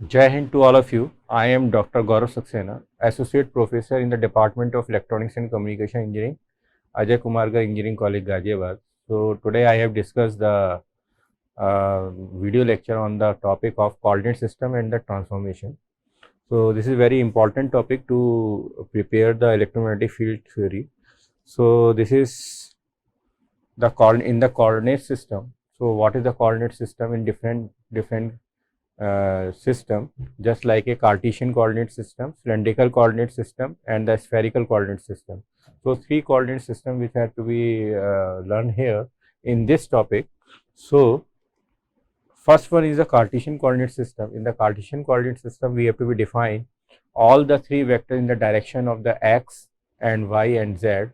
Jai Hind to all of you. I am Dr. Gaurav Saxen, Associate Professor in the Department of Electronics and Communication Engineering, Ajay Kumarga Engineering College, Ghaziabad. So today I have discussed the video lecture on the topic of coordinate system and the transformation. So this is very important topic to prepare the electromagnetic field theory. So this is the coordinate system. So what is the coordinate system in different system, just like a Cartesian coordinate system, cylindrical coordinate system, and the spherical coordinate system. So three coordinate system which have to be learned here in this topic. So first one is the Cartesian coordinate system. In the Cartesian coordinate system, we have to be define all the three vectors in the direction of the x and y and z,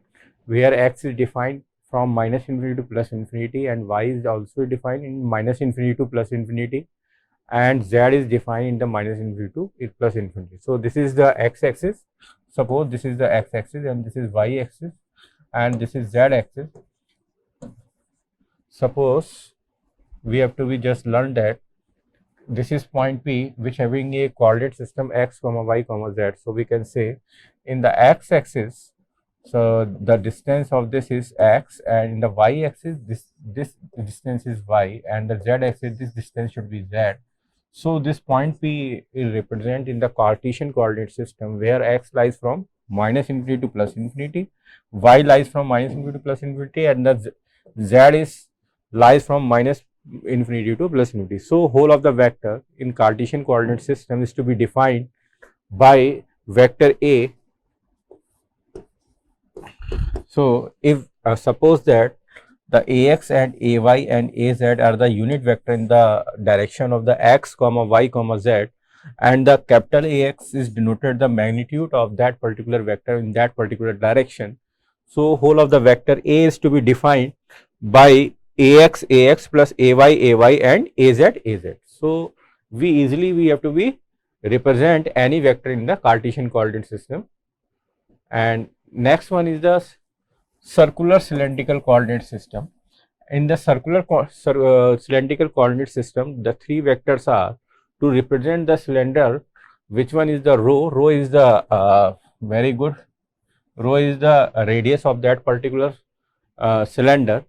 where x is defined from minus infinity to plus infinity, and y is also defined in minus infinity to plus infinity, and z is defined in the minus infinity to plus infinity. So this is the x-axis. Suppose this is the x-axis and this is y-axis and this is z-axis. Suppose we have to be just learn that this is point P which having a coordinate system x comma y comma z. So we can say in the x-axis, so the distance of this is x, and in the y-axis this distance is y, and the z-axis this distance should be z. So this point P is represented in the Cartesian coordinate system, where x lies from minus infinity to plus infinity, y lies from minus infinity to plus infinity, and the z is lies from minus infinity to plus infinity. So whole of the vector in Cartesian coordinate system is to be defined by vector A. So if suppose that the ax and ay and az are the unit vector in the direction of the x comma y comma z, and the capital Ax is denoted the magnitude of that particular vector in that particular direction. So whole of the vector A is to be defined by ax plus ay and az. So we have to be represent any vector in the Cartesian coordinate system. And next one is the circular cylindrical coordinate system. In the cylindrical coordinate system, the three vectors are to represent the cylinder. Which one is the rho? Rho is the very good. Rho is the radius of that particular cylinder,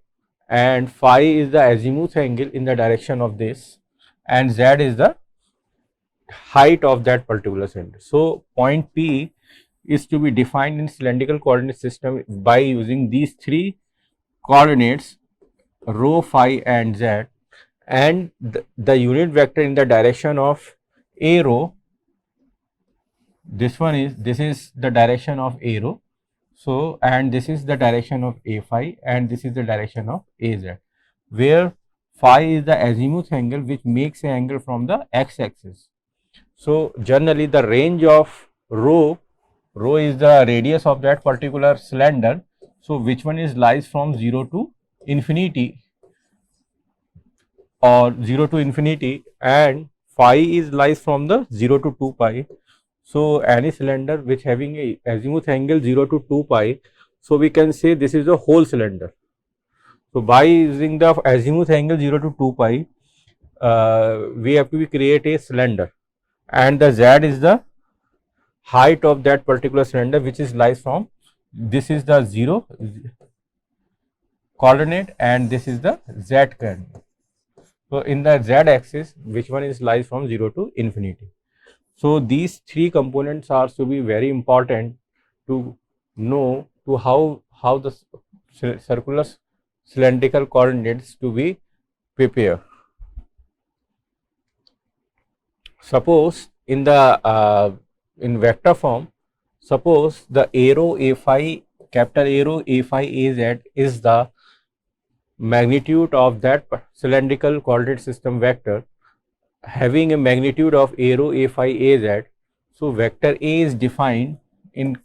and phi is the azimuth angle in the direction of this, and z is the height of that particular cylinder. So point P is to be defined in cylindrical coordinate system by using these three coordinates, rho, phi and z, and the unit vector in the direction of a rho, this is the direction of a rho. So and this is the direction of a phi, and this is the direction of az, where phi is the azimuth angle which makes an angle from the x-axis. So generally the range of rho is the radius of that particular cylinder. So which one is lies from 0 to infinity or 0 to infinity, and phi is lies from the 0 to 2 pi. So any cylinder which having a azimuth angle 0 to 2 pi, so we can say this is a whole cylinder. So by using the azimuth angle 0 to 2 pi, we have to create a cylinder, and the z is the height of that particular cylinder which is lies from, this is the 0 coordinate and this is the z coordinate. So in the z axis, which one is lies from 0 to infinity. So these three components are to be very important to know to how the circular cylindrical coordinates to be prepared. Suppose in the in vector form, suppose the arrow a phi, capital arrow a phi az is the magnitude of that cylindrical coordinate system vector having a magnitude of arrow a phi az. So vector A is defined in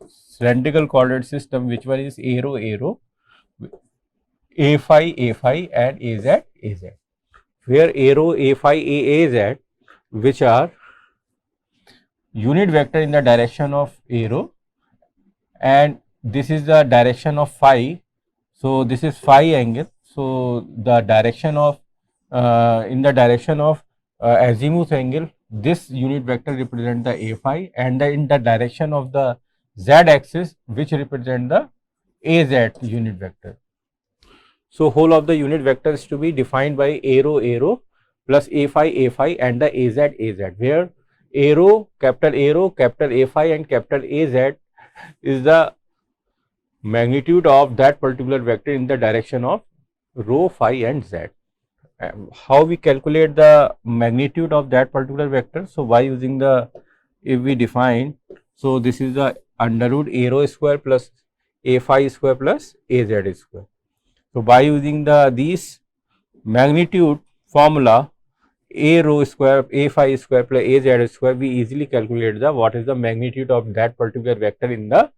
cylindrical coordinate system, which one is arrow a phi and az, where arrow a phi az, which are unit vector in the direction of arrow, and this is the direction of phi. So this is phi angle. So the direction of in the direction of azimuth angle this unit vector represent the a phi, and in the direction of the z axis which represent the az unit vector. So, whole of the unit vector is to be defined by a rho plus a phi and the az, where a rho, capital a phi and capital Az is the magnitude of that particular vector in the direction of rho, phi and z. How we calculate the magnitude of that particular vector? So, by using the, if we define, so this is the under root a rho square plus a phi square plus az square. So, by using the these magnitude formula a rho square, a phi square plus az square, we easily calculate the what is the magnitude of that particular vector in the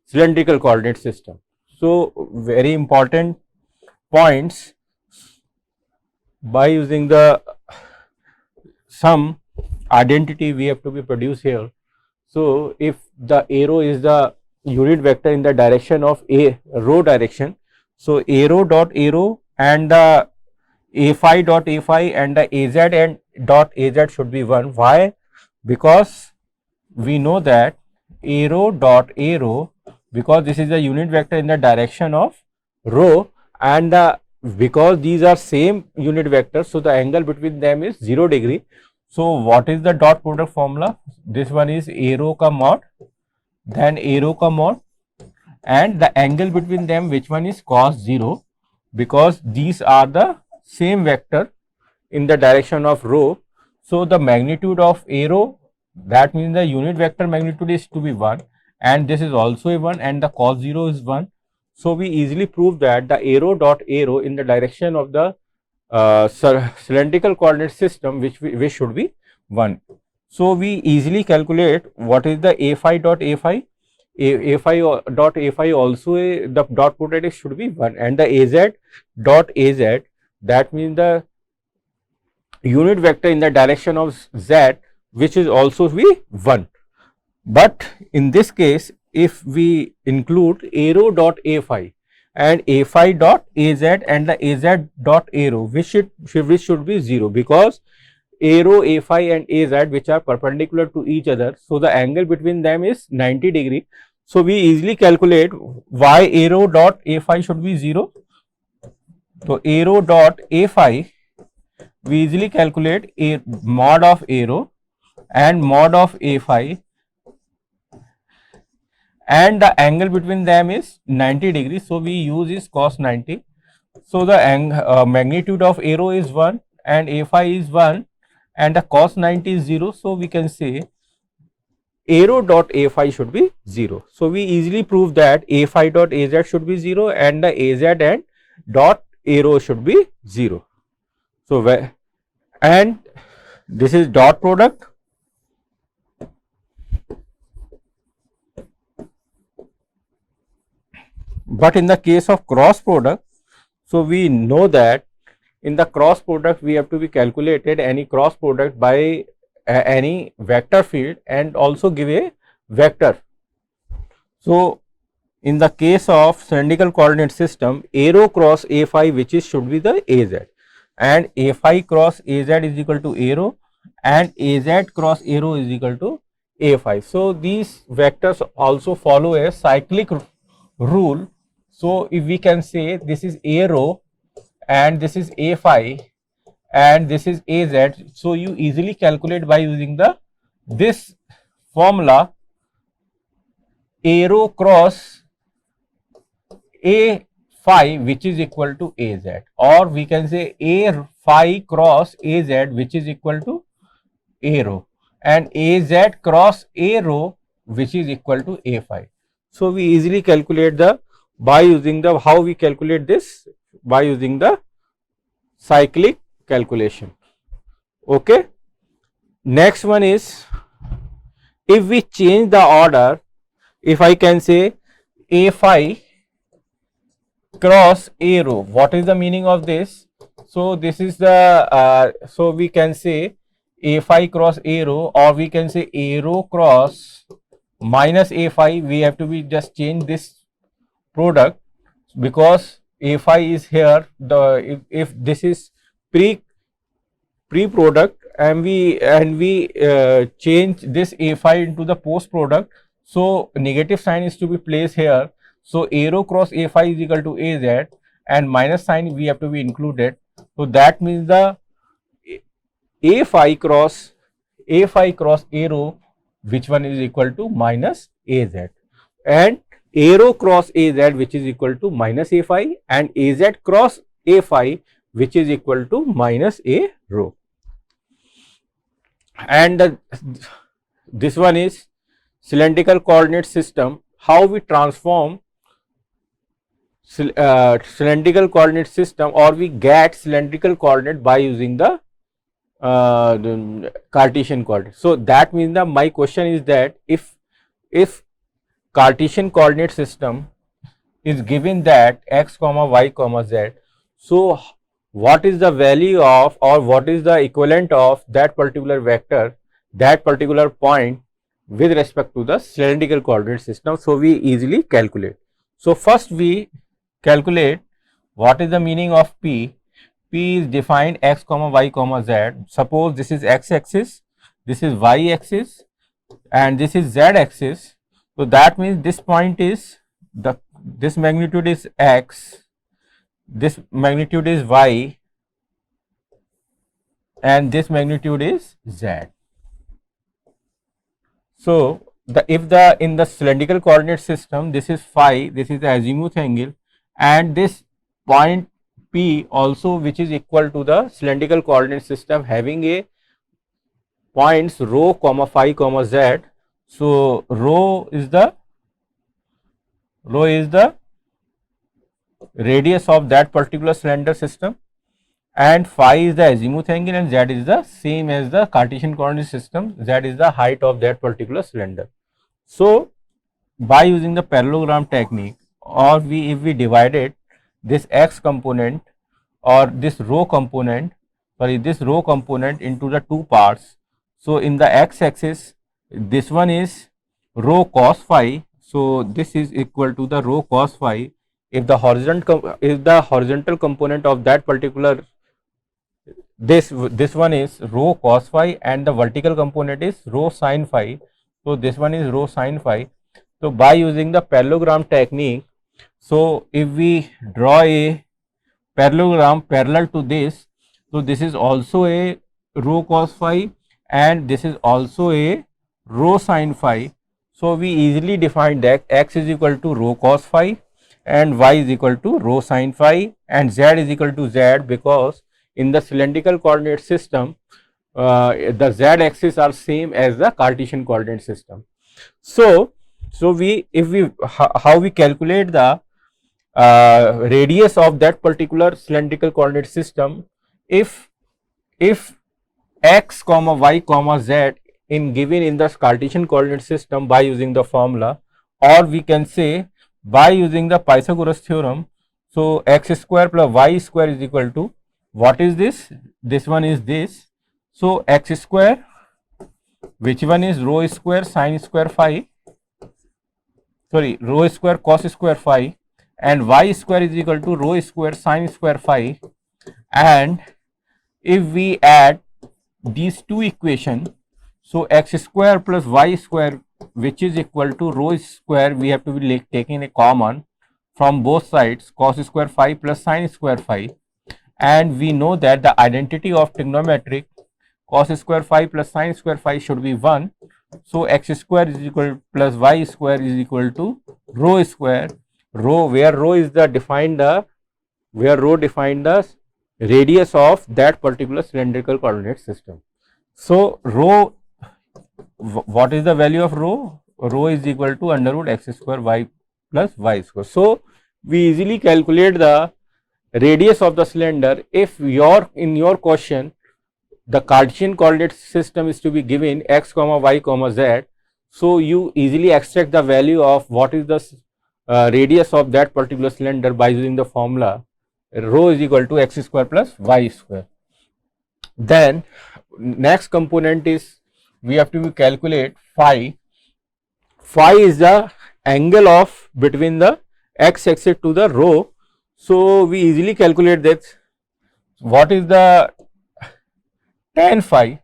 cylindrical coordinate system. So, very important points. By using the some identity we have to be produced here. So, if the arrow is the unit vector in the direction of a rho direction, so arrow dot arrow and the a phi dot a phi and the az and dot az should be 1. Why? Because we know that arrow dot arrow, because this is the unit vector in the direction of rho, and because these are same unit vectors, so the angle between them is 0 degree. So, what is the dot product formula? This one is arrow ka mod, then arrow ka mod, and the angle between them, which one is cos 0, because these are the same vector in the direction of rho. So, the magnitude of arrow, that means the unit vector magnitude is to be 1, and this is also a 1, and the cos 0 is 1. So, we easily prove that the arrow dot arrow in the direction of the cylindrical coordinate system, which should be 1. So, we easily calculate what is the a phi dot a phi. A phi dot a phi also the dot product should be 1, and the az dot az, that means the unit vector in the direction of z, which is also be 1. But in this case, if we include arrow dot a phi and a phi dot az and the az dot arrow, which should be 0, because arrow, a phi and az, which are perpendicular to each other, so the angle between them is 90 degree. So, we easily calculate why arrow dot a phi should be 0. So, arrow dot a phi, we easily calculate a mod of arrow and mod of a phi, and the angle between them is 90 degrees. So, we use is cos 90. So, the magnitude of arrow is 1 and a phi is 1 and the cos 90 is 0. So, we can say arrow dot a phi should be 0. So, we easily prove that a phi dot az should be 0 and the az and dot arrow should be 0. So, and this is dot product. But in the case of cross product, so we know that in the cross product we have to be calculated any cross product by any vector field and also give a vector. So, in the case of cylindrical coordinate system, arrow cross a phi, which is should be the az, and a phi cross az is equal to arrow and az cross arrow is equal to a phi. So, these vectors also follow a cyclic rule. So, if we can say this is arrow and this is a phi and this is az, so you easily calculate by using the this formula arrow cross a phi, which is equal to az, or we can say a phi cross az, which is equal to arrow, and az cross arrow, which is equal to a phi. So, we easily calculate the by using the how we calculate this by using the cyclic calculation. Okay. Next one is, if we change the order, if I can say a phi cross arrow, what is the meaning of this? So, this is the so we can say a phi cross arrow, or we can say arrow cross minus a phi. We have to be just change this product, because a phi is here, the if this is pre product change this A phi into the post product. So negative sign is to be placed here. So a rho cross A phi is equal to AZ, and minus sign we have to be included. So that means the A phi cross A rho, which one is equal to minus AZ, and A rho cross AZ, which is equal to minus A phi, and AZ cross A phi, which is equal to minus A rho. And this one is cylindrical coordinate system. How we transform cylindrical coordinate system, or we get cylindrical coordinate by using the Cartesian coordinate. So that means that my question is that if Cartesian coordinate system is given that x comma y comma z, so what is the value of, or what is the equivalent of that particular vector, that particular point with respect to the cylindrical coordinate system? So we easily calculate. So first we calculate what is the meaning of P. P is defined x comma y comma z. Suppose this is x axis, this is y axis, and this is z axis. So that means this point is this magnitude is x, this magnitude is y, and this magnitude is z. So in the cylindrical coordinate system, this is phi, this is the azimuth angle, and this point P also, which is equal to the cylindrical coordinate system having a points rho comma phi comma z. So rho is the radius of that particular cylinder system, and phi is the azimuth angle, and z is the same as the Cartesian coordinate system. Z is the height of that particular cylinder. So by using the parallelogram technique, or if we divided this x component or this rho component into the two parts. So in the x axis, this one is rho cos phi. So this is equal to the rho cos phi. If the horizontal component of that particular, this one is rho cos phi, and the vertical component is rho sin phi. So this one is rho sin phi. So by using the parallelogram technique, so if we draw a parallelogram parallel to this, so this is also a rho cos phi, and this is also a rho sin phi. So we easily define that x is equal to rho cos phi, and y is equal to rho sin phi, and z is equal to z, because in the cylindrical coordinate system, the z axis are same as the Cartesian coordinate system. So how we calculate the radius of that particular cylindrical coordinate system? If x comma y comma z given in the Cartesian coordinate system by using the formula, or we can say by using the Pythagoras theorem. So x square plus y square is equal to, what is this? This one is this. So x square, which one is rho square sin square phi, sorry, rho square cos square phi, and y square is equal to rho square sin square phi. And if we add these two equations, so x square plus y square, which is equal to rho square, we have to be taking a common from both sides, cos square phi plus sin square phi, and we know that the identity of trigonometric cos square phi plus sin square phi should be 1. So x square is equal plus y square is equal to rho square, where rho is the defined the radius of that particular cylindrical coordinate system. So rho, what is the value of rho? Rho is equal to under root x square y plus y square. So we easily calculate the radius of the cylinder. If in your question the Cartesian coordinate system is to be given x comma y comma z, so you easily extract the value of what is the radius of that particular cylinder by using the formula rho is equal to x square plus y square. Then next component is we have to calculate phi. Phi is the angle of between the x axis to the rho. So we easily calculate that. What is the tan phi?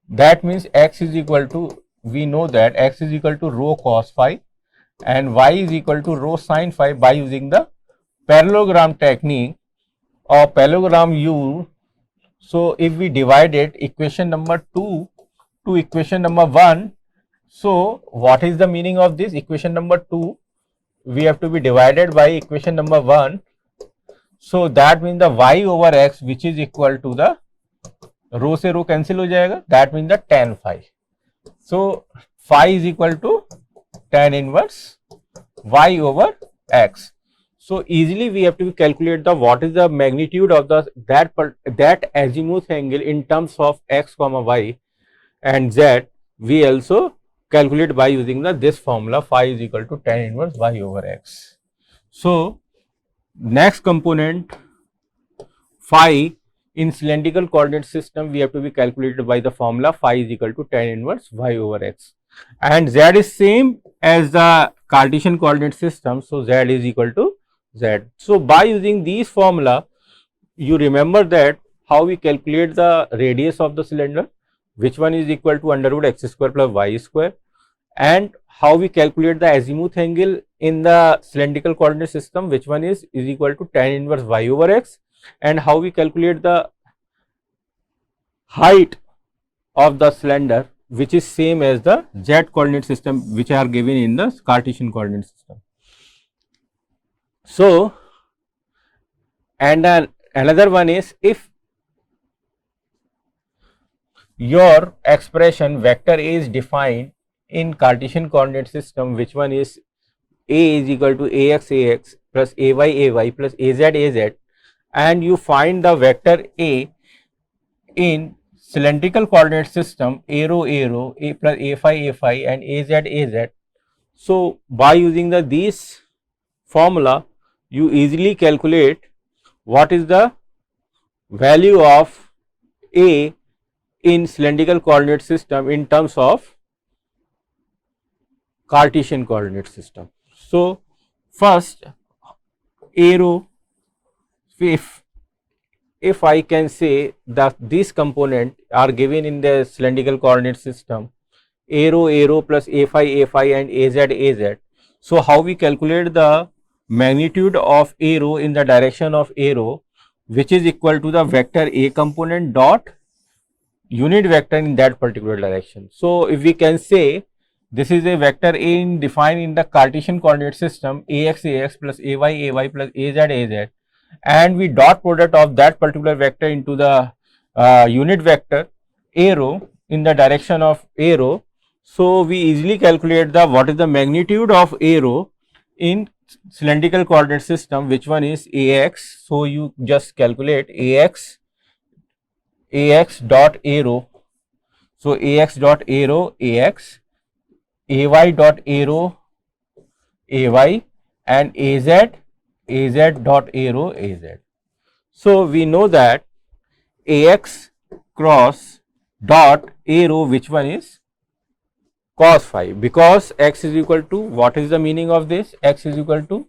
That means x is equal to, we know that x is equal to rho cos phi and y is equal to rho sin phi by using the parallelogram technique or parallelogram rule. So if we divide it, equation number 2 to equation number 1, so what is the meaning of this? Equation number 2 we have to be divided by equation number 1. So that means the y over x which is equal to the रो से रो cancel हो जाएगा, that mean the tan phi. So phi is equal to tan inverse y over x. So easily we have to calculate the what is the magnitude of the that azimuth angle in terms of x comma y and z. We also calculate by using the this formula, phi is equal to tan inverse y over x. So next component, phi in cylindrical coordinate system, we have to be calculated by the formula phi is equal to tan inverse y over x, and z is same as the Cartesian coordinate system. So z is equal to z. So by using these formula, you remember that how we calculate the radius of the cylinder, which one is equal to under root x square plus y square, and how we calculate the azimuth angle in the cylindrical coordinate system, which one is equal to tan inverse y over x, and how we calculate the height of the cylinder, which is same as the z coordinate system which are given in the Cartesian coordinate system. So and another one is, if your expression vector A is defined in Cartesian coordinate system, which one is A is equal to ax plus ay plus az, and you find the vector A in cylindrical coordinate system a plus a phi and az. So by using these formula, you easily calculate what is the value of A in cylindrical coordinate system in terms of Cartesian coordinate system. So first, arrow, if I can say that these components are given in the cylindrical coordinate system, arrow plus a phi and az. So how we calculate the magnitude of arrow in the direction of arrow, which is equal to the vector A component dot unit vector in that particular direction. So if we can say this is a vector A defined in the Cartesian coordinate system, ax plus ay plus az, and we dot product of that particular vector into the unit vector arrow in the direction of arrow. So we easily calculate the what is the magnitude of arrow in cylindrical coordinate system, which one is ax. So you just calculate ax dot arrow. So ax dot arrow ax, ay dot arrow ay, and az dot arrow az. So we know that ax cross dot arrow, which one is cos phi, because x is equal to, what is the meaning of this? X is equal to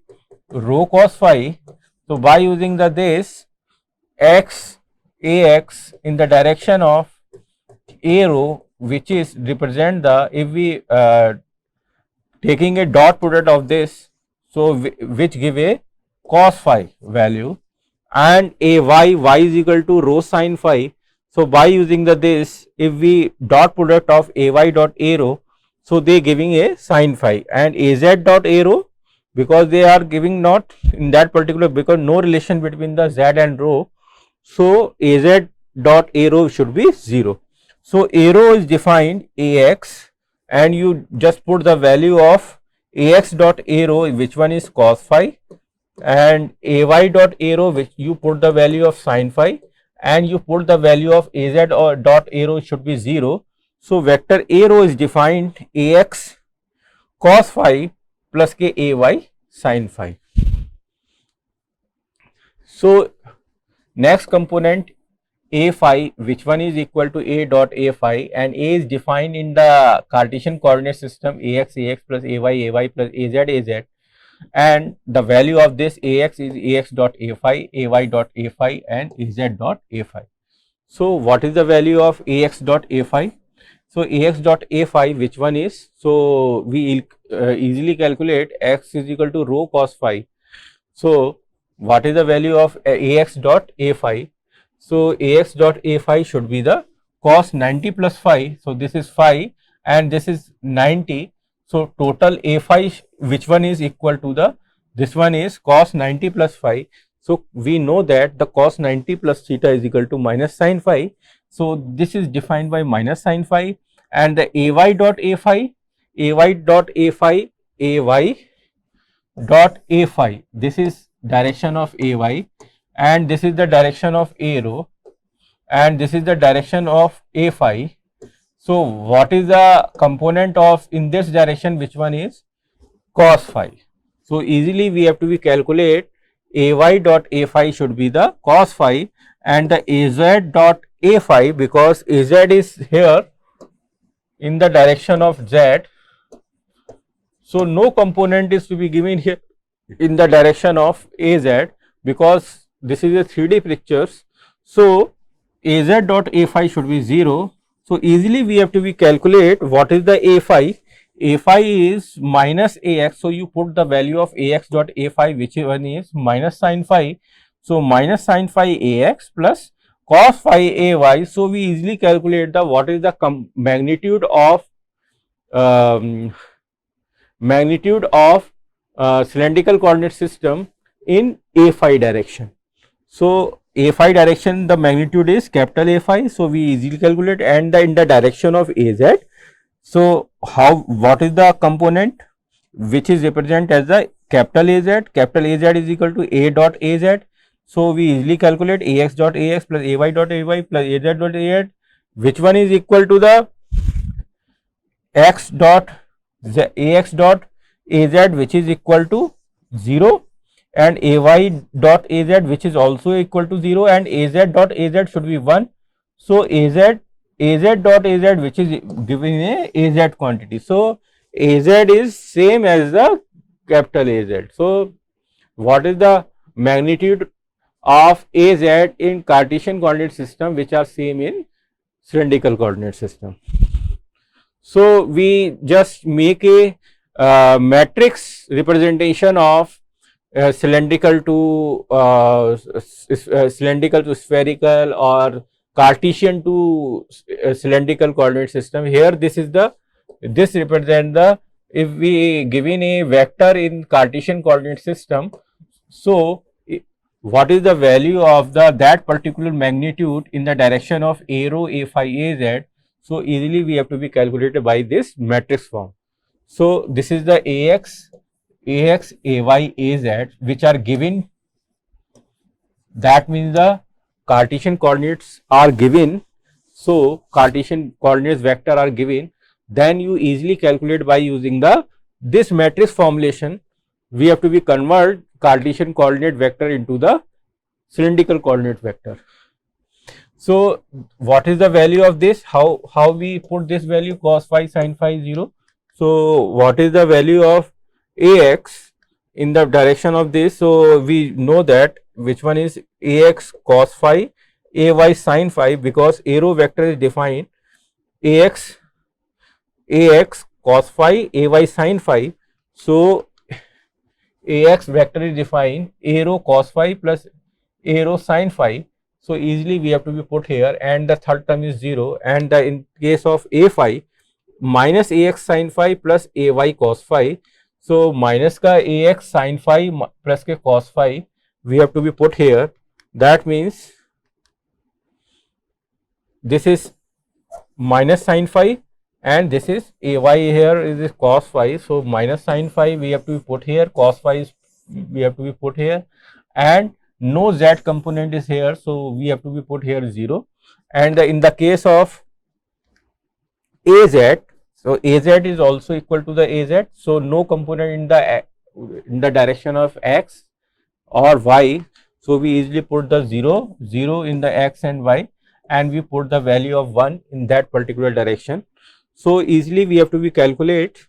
rho cos phi. So by using this ax in the direction of arrow, which is represent the, if we taking a dot product of this, so which give a cos phi value, and y is equal to rho sin phi. So by using this, if we dot product of ay dot arrow, so they giving a sin phi, and az dot arrow, because they are giving not in that particular, because no relation between the z and rho, so az dot arrow should be 0. So arrow is defined ax, and you just put the value of ax dot arrow, which one is cos phi, and ay dot arrow, which you put the value of sin phi, and you put the value of az or dot arrow should be 0. So vector arrow is defined ax cos phi plus k ay sin phi. So next component a phi, which one is equal to a dot a phi, and a is defined in the Cartesian coordinate system ax plus ay plus az, and the value of this ax is ax dot a phi, ay dot a phi, and az dot a phi. So what is the value of ax dot a phi? So Ax dot A phi, which one is? So we easily calculate x is equal to rho cos phi. So what is the value of Ax dot A phi? So Ax dot A phi should be the cos 90 plus phi. So this is phi and this is 90. So total A phi, which one is equal to the, this one is cos 90 plus phi. So we know that the cos 90 plus theta is equal to minus sin phi. So this is defined by minus sin phi, and the Ay dot A phi, Ay dot A phi, Ay dot A phi, this is direction of Ay, and this is the direction of A rho, and this is the direction of A phi. So what is the component of in this direction, which one is cos phi? So easily we have to be calculate Ay dot A phi should be the cos phi, and the Az dot A phi, because Az is here in the direction of Z. So no component is to be given here in the direction of Az, because this is a 3D pictures. So Az dot A phi should be 0. So easily we have to be calculate what is the A phi. A phi is minus Ax. So you put the value of Ax dot A phi, which one is minus sin phi. So minus sin phi Ax plus cos phi Ay. So we easily calculate the what is the magnitude of cylindrical coordinate system in A phi direction. So A phi direction, the magnitude is capital A phi. So we easily calculate, and in the direction of Az. So what is the component which is represented as the capital Az? Capital Az is equal to A dot Az. So we easily calculate Ax dot Ax plus Ay dot Ay plus Az dot Az, which one is equal to the x dot Ax dot Az, which is equal to 0, and Ay dot Az, which is also equal to 0, and Az dot Az should be 1. So Az dot Az, which is given a Az quantity. So Az is same as the capital Az. So what is the magnitude of Az in Cartesian coordinate system, which are same in cylindrical coordinate system? So we just make a matrix representation of cylindrical to spherical, or Cartesian to cylindrical coordinate system. Here this represent the, if we given a vector in Cartesian coordinate system, so what is the value of that particular magnitude in the direction of A rho, A phi, Az? So easily we have to be calculated by this matrix form. So this is the Ax, Ay, Az, which are given. That means the Cartesian coordinates are given. So Cartesian coordinates vector are given. Then you easily calculate by using this matrix formulation. We have to be convert Cartesian coordinate vector into the cylindrical coordinate vector. So what is the value of this? How we put this value? Cos phi sin phi 0. So what is the value of Ax in the direction of this? So we know that which one is Ax cos phi, Ay sin phi, because arrow vector is defined Ax cos phi, Ay sin phi. So Ax vector is defined a rho cos phi plus a rho sin phi. So easily we have to be put here, and the third term is 0, and in case of A phi, minus Ax sin phi plus Ay cos phi. So minus ka Ax sin phi plus ke cos phi we have to be put here. That means this is minus sin phi, and this is Ay here is cos phi. So minus sin phi we have to be put here, cos phi we have to be put here, and no z component is here, so we have to be put here 0. And in the case of Az, so Az is also equal to the Az, so no component in the direction of x or y. So we easily put the 0 in the x and y, and we put the value of 1 in that particular direction. So easily we have to be calculate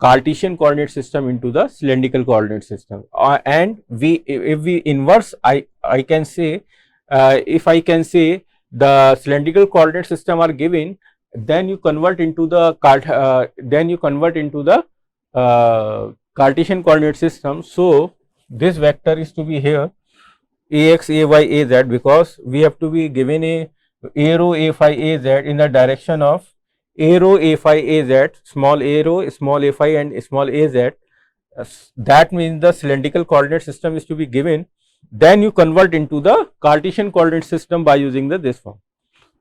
Cartesian coordinate system into the cylindrical coordinate system, and if we inverse, I can say if I can say the cylindrical coordinate system are given, then you convert into the Cartesian coordinate system. So this vector is to be here ax, ay, az, because we have to be given a rho, a phi, az in the direction of a rho, a phi, az, small a rho, small a phi and small az. That means the cylindrical coordinate system is to be given. Then you convert into the Cartesian coordinate system by using this form.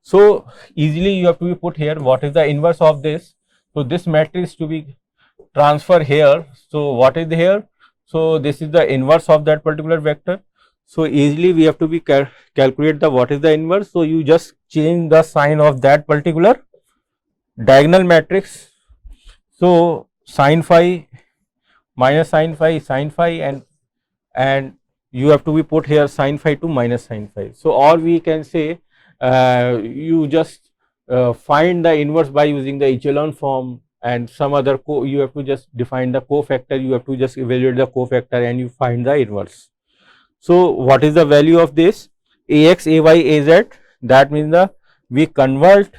So easily you have to be put here what is the inverse of this. So this matrix to be transfer here. So what is here? So this is the inverse of that particular vector. So easily we have to be calculate the what is the inverse. So you just change the sign of that particular diagonal matrix. So sin phi minus sin phi and you have to be put here sin phi to minus sin phi. So or we can say you just find the inverse by using the echelon form and some other you have to just define the cofactor, you have to just evaluate the cofactor and you find the inverse. So what is the value of this ax, ay, az? That means we convert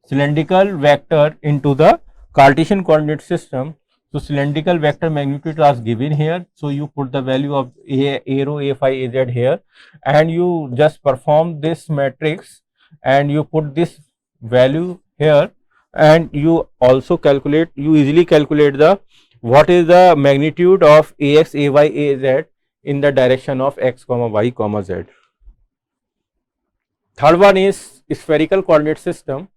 cylindrical vector into the Cartesian coordinate system. So cylindrical vector magnitude was given here. So you put the value of a rho, a phi, az here and you just perform this matrix and you put this value here and you also calculate, you easily calculate the what is the magnitude of ax, ay, az in the direction of x, y, z. Third one is spherical coordinate system.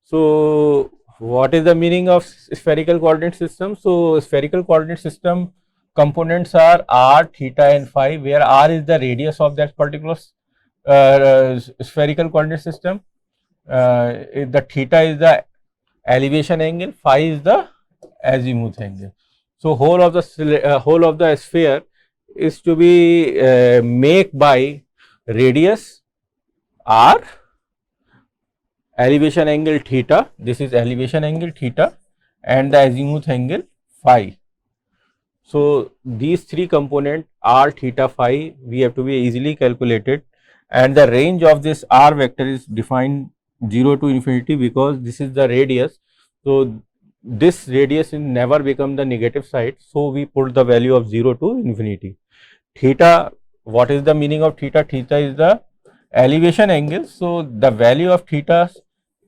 So what is the meaning of spherical coordinate system? So spherical coordinate system components are r, theta and phi, where r is the radius of that particular spherical coordinate system. The theta is the elevation angle, phi is the azimuth angle. So whole of the sphere is to be made by radius r, elevation angle theta, this is elevation angle theta and the azimuth angle phi. So these three component r, theta, phi we have to be easily calculated and the range of this r vector is defined 0 to infinity because this is the radius. So this radius will never become the negative side. So we put the value of 0 to infinity. Theta, what is the meaning of theta? Theta is the elevation angle. So the value of theta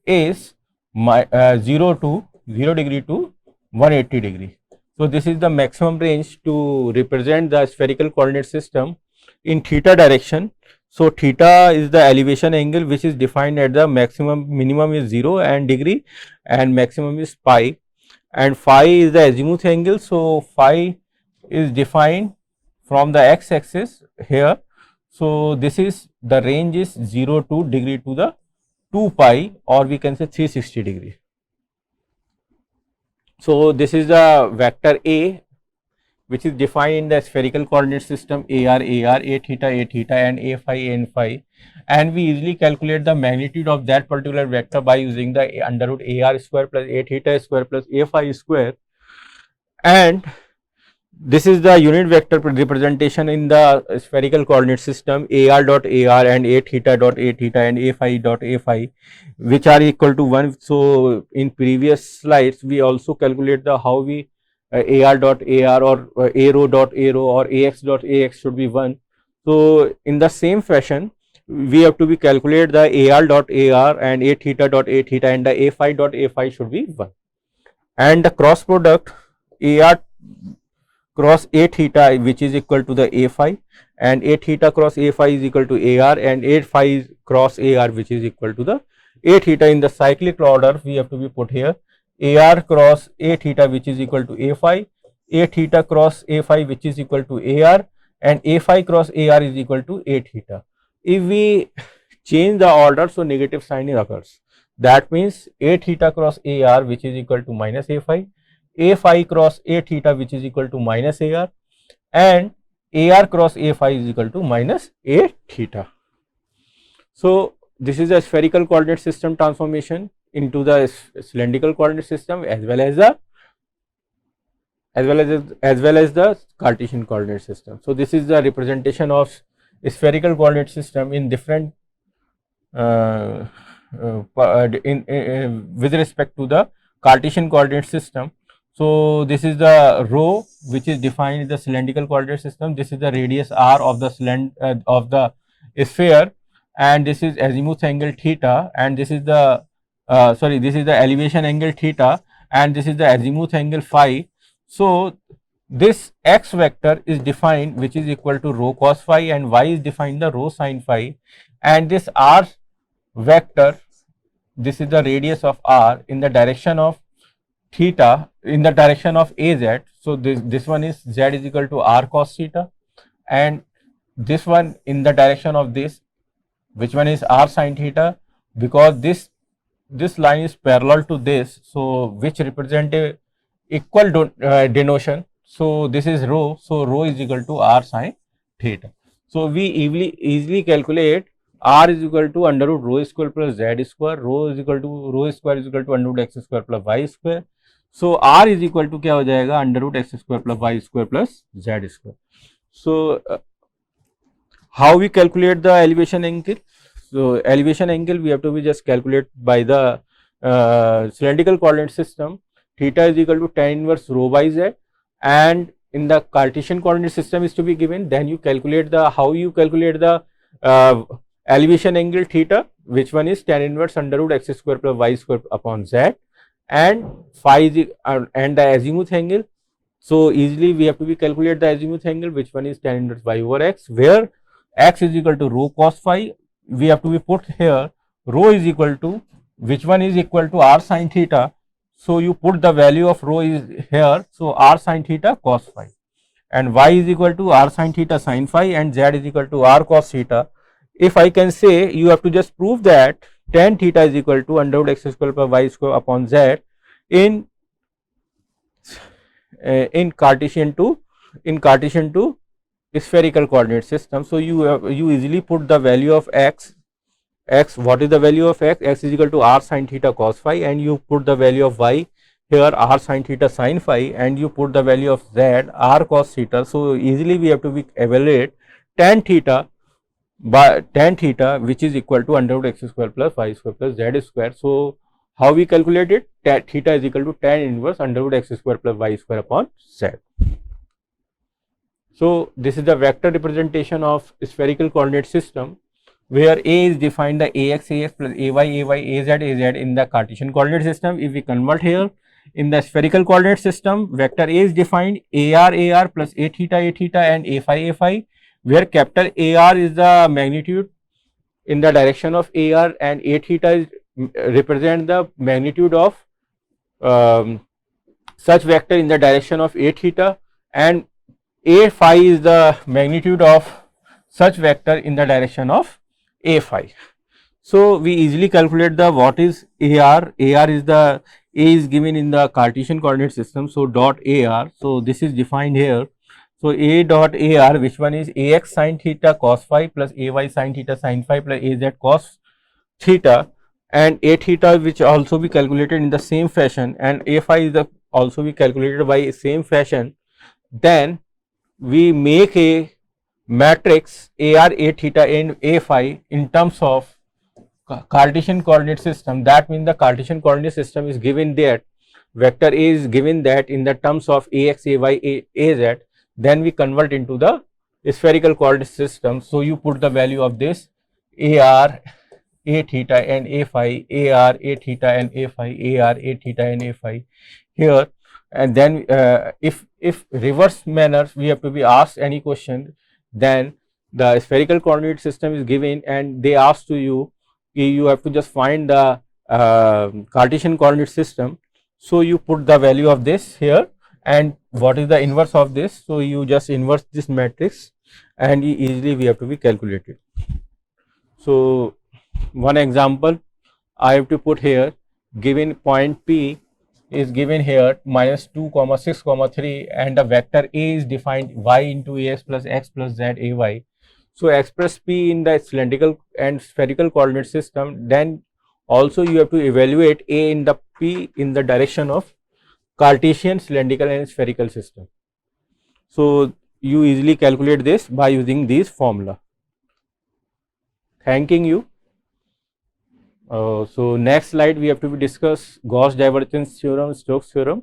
is 0 degree to 180 degree. So this is the maximum range to represent the spherical coordinate system in theta direction. So theta is the elevation angle which is defined at the minimum is 0 and degree and maximum is pi, and phi is the azimuth angle. So phi is defined from the x axis here. So this is the range is 0 to degree to the 2 pi or we can say 360 degree. So this is the vector A which is defined in the spherical coordinate system AR, A theta and A phi, and we easily calculate the magnitude of that particular vector by using the under root AR square plus A theta square plus A phi square, and this is the unit vector representation in the spherical coordinate system AR dot AR and A theta and A phi dot A phi, which are equal to 1. So in previous slides we also calculate the how we AR dot AR or A rho dot A rho or AX dot AX should be 1. So in the same fashion we have to be calculate the AR dot AR and A theta dot A theta and the A phi dot A phi should be 1, and the cross product AR cross A theta which is equal to the A phi and A theta cross A phi is equal to AR and A phi cross AR which is equal to the A theta. In the cyclic order we have to be put here AR cross A theta which is equal to A phi, A theta cross A phi which is equal to AR and A phi cross AR is equal to A theta. If we change the order, so negative sign occurs. That means A theta cross AR which is equal to minus A phi cross A theta which is equal to minus AR and AR cross A phi is equal to minus A theta. So this is a spherical coordinate system transformation into the cylindrical coordinate system as well as the Cartesian coordinate system. So this is the representation of spherical coordinate system in different with respect to the Cartesian coordinate system. So this is the rho which is defined in the cylindrical coordinate system. This is the radius r of the sphere, and this is azimuth angle theta, and this is the this is the elevation angle theta, and this is the azimuth angle phi. So this x vector is defined which is equal to rho cos phi, and y is defined the rho sin phi, and this r vector, this is the radius of r in the direction of theta, in the direction of az. So this one is z is equal to r cos theta, and this one in the direction of this, which one is r sin theta, because this line is parallel to this, so which represent a equal denotation. So this is rho, so rho is equal to r sin theta. So we easily calculate r is equal to under root rho square plus z square, rho square is equal to under root x square plus y square. So r is equal to क्या हो जाएगा under root x square plus y square plus z square. So how we calculate the elevation angle? So elevation angle we have to be just calculate by the cylindrical coordinate system. Theta is equal to tan inverse rho by z, and in the Cartesian coordinate system is to be given. Then you calculate the, how you calculate the elevation angle theta, which one is tan inverse under root x square plus y square upon z, and phi is and the azimuth angle. So easily we have to be calculate the azimuth angle, which one is tan inverse y over x, where x is equal to rho cos phi. We have to be put here rho is equal to, which one is equal to r sin theta. So you put the value of rho is here, so r sin theta cos phi, and y is equal to r sin theta sin phi, and z is equal to r cos theta. If I can say, you have to just prove that tan theta is equal to under root x square plus y square upon z in Cartesian to spherical coordinate system. So you easily put the value of x. What is the value of x? X is equal to r sin theta cos phi, and you put the value of y here r sin theta sin phi, and you put the value of z r cos theta. So easily we have to evaluate tan theta which is equal to under root x square plus y square plus z square. So how we calculate it? Theta is equal to tan inverse under root x square plus y square upon z. So this is the vector representation of spherical coordinate system, where A is defined the ax plus ay az in the Cartesian coordinate system. If we convert here in the spherical coordinate system, vector A is defined ar plus a theta and a phi, where capital AR is the magnitude in the direction of AR, and a theta is represent the magnitude of such vector in the direction of a theta, and a phi is the magnitude of such vector in the direction of a phi. So we easily calculate the what is AR. AR is the, A is given in the Cartesian coordinate system, so dot AR. So this is defined here. So A dot AR, which one is AX sin theta cos phi plus AY sin theta sin phi plus AZ cos theta, and A theta which also be calculated in the same fashion, and A phi is the also be calculated by same fashion. Then we make a matrix AR, A theta and A phi in terms of Cartesian coordinate system. That means the Cartesian coordinate system is given that vector A is given that in the terms of AX, AY, AZ. Then we convert into the spherical coordinate system. So you put the value of this AR, A theta and A phi, AR, A theta and A phi, AR, A theta and A phi here. And then if reverse manner we have to be asked any question, then the spherical coordinate system is given and they ask to you, you have to just find the Cartesian coordinate system. So you put the value of this here, and what is the inverse of this? So you just inverse this matrix and easily we have to be calculated. So one example I have to put here, given point P is given here minus 2 comma 6 comma 3, and the vector A is defined y into Ax plus x plus z ay. So express P in the cylindrical and spherical coordinate system. Then also you have to evaluate A in the P in the direction of Cartesian, cylindrical and spherical system. So you easily calculate this by using this formula. Thanking you. So next slide we have to discuss Gauss divergence theorem, Stokes theorem.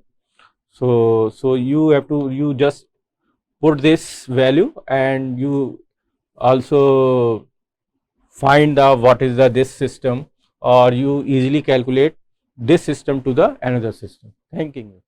So you just put this value and you also find the what is the this system, or you easily calculate this system to the another system. Thank you.